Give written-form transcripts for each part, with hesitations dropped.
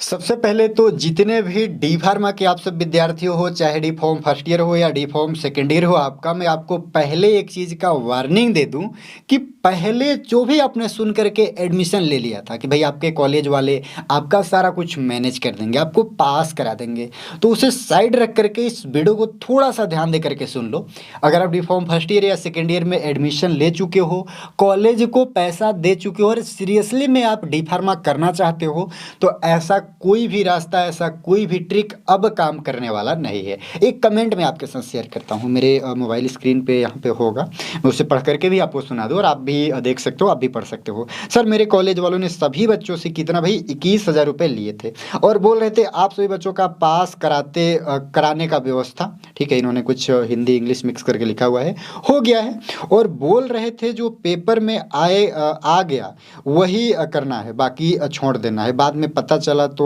सबसे पहले तो जितने भी डी फार्मा के आप सब विद्यार्थी हो, चाहे डी फॉर्म फर्स्ट ईयर हो या डी फॉर्म सेकेंड ईयर हो आपका, मैं आपको पहले एक चीज़ का वार्निंग दे दूं कि पहले जो भी आपने सुन करके एडमिशन ले लिया था कि भाई आपके कॉलेज वाले आपका सारा कुछ मैनेज कर देंगे, आपको पास करा देंगे, तो उसे साइड रख करके इस वीडियो को थोड़ा सा ध्यान दे करके सुन लो। अगर आप डी फॉर्म फर्स्ट ईयर या सेकेंड ईयर में एडमिशन ले चुके हो, कॉलेज को पैसा दे चुके हो और सीरियसली में आप डी फार्मा करना चाहते हो, तो ऐसा कोई भी रास्ता, ऐसा कोई भी ट्रिक अब काम करने वाला नहीं है। एक कमेंट मैं आपके साथ शेयर करता हूँ, मेरे मोबाइल स्क्रीन पे यहाँ पे होगा, मैं उसे पढ़ करके भी आपको सुना दूँ और आप भी देख सकते हो, आप भी पढ़ सकते हो। सर, मेरे कॉलेज वालों ने सभी बच्चों से कितना भाई 21,000 रुपये लिए थे और बोल रहे थे आप सभी बच्चों का पास कराने का व्यवस्था, ठीक है, इन्होंने कुछ हिंदी इंग्लिश मिक्स करके लिखा हुआ है, हो गया है। और बोल रहे थे जो पेपर में आ गया वही करना है, बाकी छोड़ देना है। बाद में पता चला तो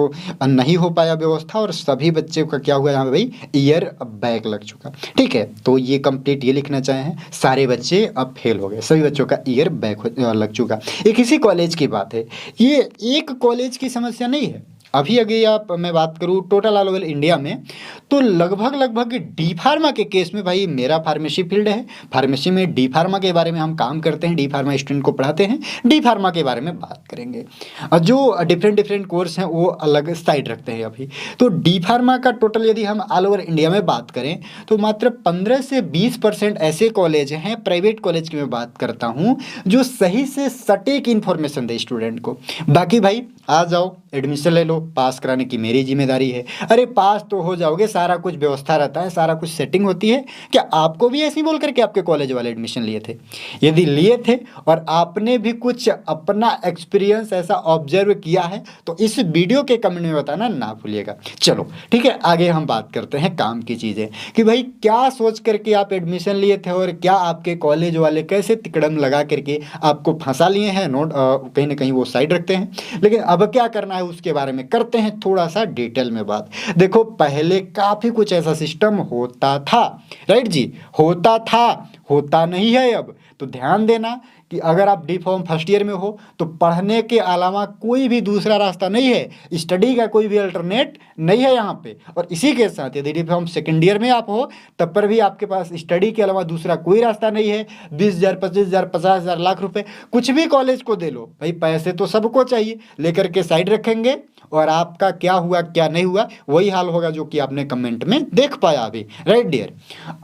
नहीं हो पाया व्यवस्था और सभी बच्चे का क्या हुआ यहाँ पे भाई, ईयर बैक लग चुका। ठीक है, तो ये कंप्लीट ये लिखना चाहे हैं, सारे बच्चे अब फेल हो गए, सभी बच्चों का ईयर बैक लग चुका। ये किसी कॉलेज की बात है, ये एक कॉलेज की समस्या नहीं है। अभी अगर आप मैं बात करूँ टोटल ऑल ओवर इंडिया में, तो लगभग डी फार्मा के केस में, भाई मेरा फार्मेसी फील्ड है, फार्मेसी में डी फार्मा के बारे में हम काम करते हैं, डी फार्मा स्टूडेंट को पढ़ाते हैं, डी फार्मा के बारे में बात करेंगे। और जो डिफरेंट कोर्स हैं वो अलग साइड रखते हैं अभी। तो डी फार्मा का टोटल यदि हम ऑल ओवर इंडिया में बात करें तो मात्र 15 से 20% ऐसे कॉलेज हैं, प्राइवेट कॉलेज की मैं बात करता हूँ, जो सही से सटीक इन्फॉर्मेशन दे स्टूडेंट को। बाकी भाई आ जाओ, एडमिशन ले लो, पास कराने की मेरी जिम्मेदारी है। अरे पास तो हो जाओगे, सारा कुछ व्यवस्था रहता है, सारा कुछ सेटिंग होती है। क्या आपको भी ऐसे ही बोल करके आपके कॉलेज वाले एडमिशन लिए थे? यदि लिए थे और आपने भी कुछ अपना एक्सपीरियंस ऐसा ऑब्जर्व किया है तो इस वीडियो के कमेंट में बताना ना भूलिएगा। चलो ठीक है, आगे हम बात करते हैं काम की चीज़ें कि भाई क्या सोच करके आप एडमिशन लिए थे और क्या आपके कॉलेज वाले कैसे तिकड़म लगा करके आपको फंसा लिए हैं। नोट कहीं ना कहीं वो साइड रखते हैं, लेकिन अब क्या करना है उसके बारे में करते हैं थोड़ा सा डिटेल में बात। देखो, पहले काफ़ी कुछ ऐसा सिस्टम होता था, राइट जी, होता था, होता नहीं है अब। तो ध्यान देना कि अगर आप डी फॉर्म फर्स्ट ईयर में हो तो पढ़ने के अलावा कोई भी दूसरा रास्ता नहीं है, स्टडी का कोई भी अल्टरनेट नहीं है यहाँ पे। और इसी के साथ यदि डी फॉर्म सेकेंड ईयर में आप हो तब पर भी आपके पास स्टडी के अलावा दूसरा कोई रास्ता नहीं है। 20,000, 25,000, 50,000, लाख रुपए कुछ भी कॉलेज को दे लो, भाई पैसे तो सबको चाहिए, लेकर के साइड रखेंगे और आपका क्या हुआ क्या नहीं हुआ वही हाल होगा जो कि आपने कमेंट में देख पाया अभी, राइट डियर।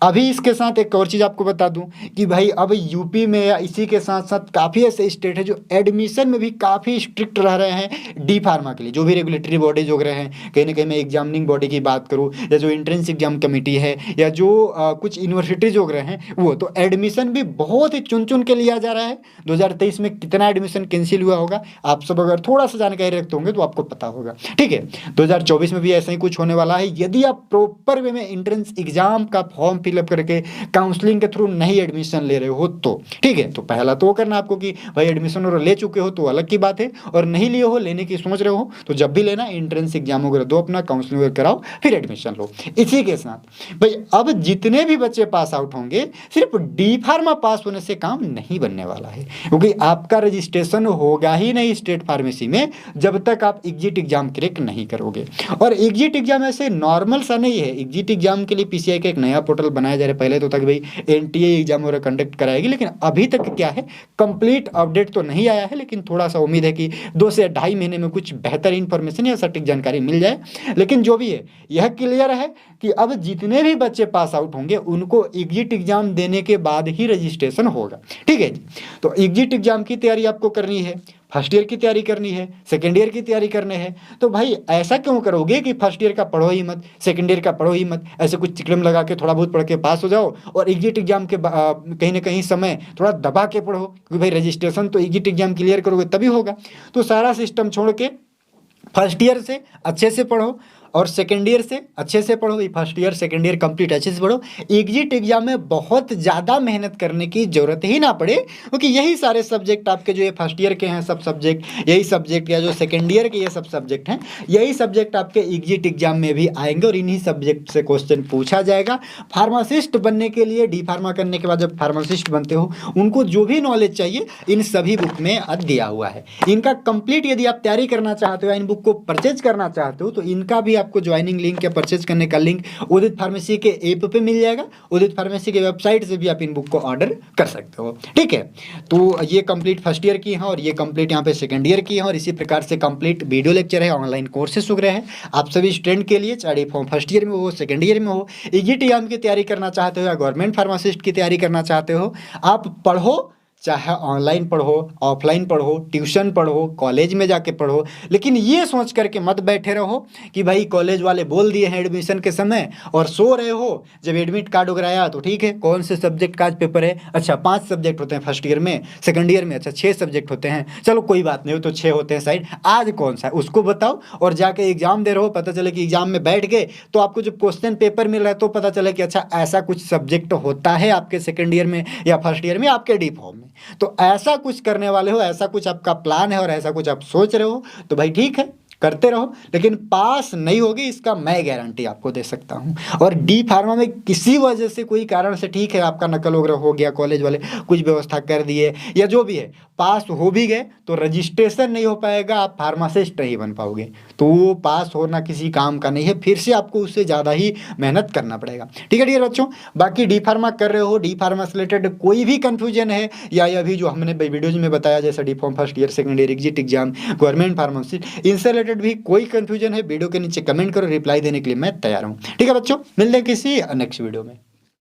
अभी इसके साथ एक और चीज़ आपको बता दूं कि भाई अब यूपी में या इसी के साथ साथ काफ़ी ऐसे स्टेट है जो एडमिशन में भी काफ़ी स्ट्रिक्ट रह रहे हैं डी फार्मा के लिए। जो भी रेगुलेटरी बॉडीज हो रहे हैं, कहीं ना कहीं मैं एग्जामिनिंग बॉडी की बात करूँ या जो एंट्रेंस एग्जाम कमेटी है या जो कुछ यूनिवर्सिटीज हो रहे हैं वो, तो एडमिशन भी बहुत ही चुन चुन के लिया जा रहा है। 2023 में कितना एडमिशन कैंसिल हुआ होगा आप सब अगर थोड़ा सा जानकारी रखते होंगे तो आपको पता होगा। ठीक है, 2024 में भी ऐसा ही कुछ होने वाला है। यदि आप प्रॉपर वे में एंट्रेंस एग्जाम का फॉर्म फिलअप करके काउंसलिंग के थ्रू नहीं एडमिशन ले रहे हो तो ठीक है, तो पहला तो करना आपको कि भाई एडमिशन और ले चुके हो तो अलग की बात है, और नहीं लिए हो, लेने की सोच रहे हो तो जब भी लेना एंट्रेंस एग्जाम वगैरह दो, अपना काउंसलिंग वगैरह कराओ, फिर एडमिशन लो। इसी के साथ भाई अब जितने भी बच्चे पास आउट होंगे, सिर्फ डी फार्मा पास होने से काम नहीं बनने वाला है, क्योंकि आपका रजिस्ट्रेशन होगा ही नहीं स्टेट फार्मेसी में जब तक आप एग्जिट एग्जाम क्रैक नहीं करोगे। और एग्जिट एग्जाम ऐसे नॉर्मल सा नहीं है, एग्जिट एग्जाम के लिए पीसीआई का एक नया पोर्टल बनाया जा रहा है। पहले तो तक भाई एनटीए एग्जाम वगैरह कंडक्ट कराएगी, लेकिन अभी तक क्या है, कंप्लीट अपडेट तो नहीं आया है, लेकिन थोड़ा सा उम्मीद है कि 2 से 2.5 महीने में कुछ बेहतर इन्फॉर्मेशन या सटीक जानकारी मिल जाए। लेकिन जो भी है यह क्लियर है कि अब जितने भी बच्चे पास आउट होंगे उनको एग्जिट एग्जाम देने के बाद ही रजिस्ट्रेशन होगा। ठीक है जी, तो एग्जिट एग्जाम की तैयारी आपको करनी है, फर्स्ट ईयर की तैयारी करनी है, सेकेंड ईयर की तैयारी करनी है। तो भाई ऐसा क्यों करोगे कि फर्स्ट ईयर का पढ़ो ही मत, सेकेंड ईयर का पढ़ो ही मत, ऐसे कुछ चिकलम लगा के थोड़ा बहुत पढ़ के पास हो जाओ और एग्जिट एग्जाम के कहीं ना कहीं समय थोड़ा दबा के पढ़ो, क्योंकि भाई रजिस्ट्रेशन तो एग्जिट एग्जाम क्लियर करोगे तभी होगा। तो सारा सिस्टम छोड़ के फर्स्ट ईयर से अच्छे से पढ़ो, और सेकेंड ईयर से अच्छे से पढ़ो, first year second year complete अच्छे से पढ़ो। एग्जिट एग्जाम में बहुत ज़्यादा मेहनत करने की ज़रूरत ही ना पड़े, क्योंकि यही सारे सब्जेक्ट आपके जो ये फर्स्ट ईयर के हैं सब सब्जेक्ट, यही सब्जेक्ट या जो सेकेंड ईयर के ये सब सब्जेक्ट हैं, यही सब्जेक्ट आपके एग्जिट एग्जाम में भी आएंगे और इन्हीं सब्जेक्ट से क्वेश्चन पूछा जाएगा। फार्मासिस्ट बनने के लिए, डी फार्मा करने के बाद जब फार्मासिस्ट बनते हो, उनको जो भी नॉलेज चाहिए इन सभी बुक में दिया हुआ है। इनका कंप्लीट यदि आप तैयारी करना चाहते हो या इन बुक को परचेज करना चाहते हो तो इनका भी आपको ज्वाइनिंग लिंक या परचेज करने का लिंक उदित फार्मेसी के ऐप पे मिल जाएगा। उदित फार्मेसी के वेबसाइट से भी आप इन बुक को ऑर्डर कर सकते हो। ठीक है, तो ये कंप्लीट फर्स्ट ईयर की है और ये कंप्लीट यहाँ पे सेकंड ईयर की है, और इसी प्रकार से कंप्लीट वीडियो लेक्चर है, ऑनलाइन कोर्सेस वगैरह है आप सभी स्टूडेंट के लिए, चाहे फॉर्म फर्स्ट ईयर में हो, सेकंड ईयर में हो, एग्जिट एग्जाम की तैयारी करना चाहते हो या गवर्नमेंट फार्मासिस्ट की तैयारी करना चाहते हो, आप पढ़ो, चाहे ऑनलाइन पढ़ो, ऑफलाइन पढ़ो, ट्यूशन पढ़ो, कॉलेज में जाके पढ़ो, लेकिन ये सोच करके मत बैठे रहो कि भाई कॉलेज वाले बोल दिए हैं एडमिशन के समय और सो रहे हो। जब एडमिट कार्ड वगैरह आया तो ठीक है, कौन से सब्जेक्ट का आज पेपर है, अच्छा 5 सब्जेक्ट होते हैं फर्स्ट ईयर में, सेकंड ईयर में अच्छा 6 सब्जेक्ट होते हैं, चलो कोई बात नहीं, हो तो 6 होते हैं साइड, आज कौन सा है उसको बताओ, और जाके एग्जाम दे रहे हो, पता चले कि एग्जाम में बैठ गए तो आपको जब क्वेश्चन पेपर मिल रहा है तो पता चले कि अच्छा ऐसा कुछ सब्जेक्ट होता है आपके सेकंड ईयर में या फर्स्ट ईयर में आपके डी फॉर्म में। तो ऐसा कुछ करने वाले हो, ऐसा कुछ आपका प्लान है और ऐसा कुछ आप सोच रहे हो तो भाई ठीक है, करते रहो, लेकिन पास नहीं होगी इसका मैं गारंटी आपको दे सकता हूं। और डी फार्मा में किसी वजह से कोई कारण से, ठीक है आपका नकल वगैरह हो गया, कॉलेज वाले कुछ व्यवस्था कर दिए या जो भी है, पास हो भी गए तो रजिस्ट्रेशन नहीं हो पाएगा, आप फार्मासिस्ट नहीं बन पाओगे, तो वो पास होना किसी काम का नहीं है, फिर से आपको उससे ज़्यादा ही मेहनत करना पड़ेगा। ठीक है डियर बच्चों, बाकी डी फार्मा कर रहे हो, डी फार्मा से रिलेटेड कोई भी कंफ्यूजन है या अभी जो हमने वीडियोज में बताया जैसे D form first year second year exit exam government pharmacist, इनसे रिलेटेड भी कोई कंफ्यूजन है वीडियो के नीचे कमेंट करो, रिप्लाई देने के लिए मैं तैयार हूँ। ठीक है बच्चों, मिलते हैं किसी नेक्स्ट वीडियो में।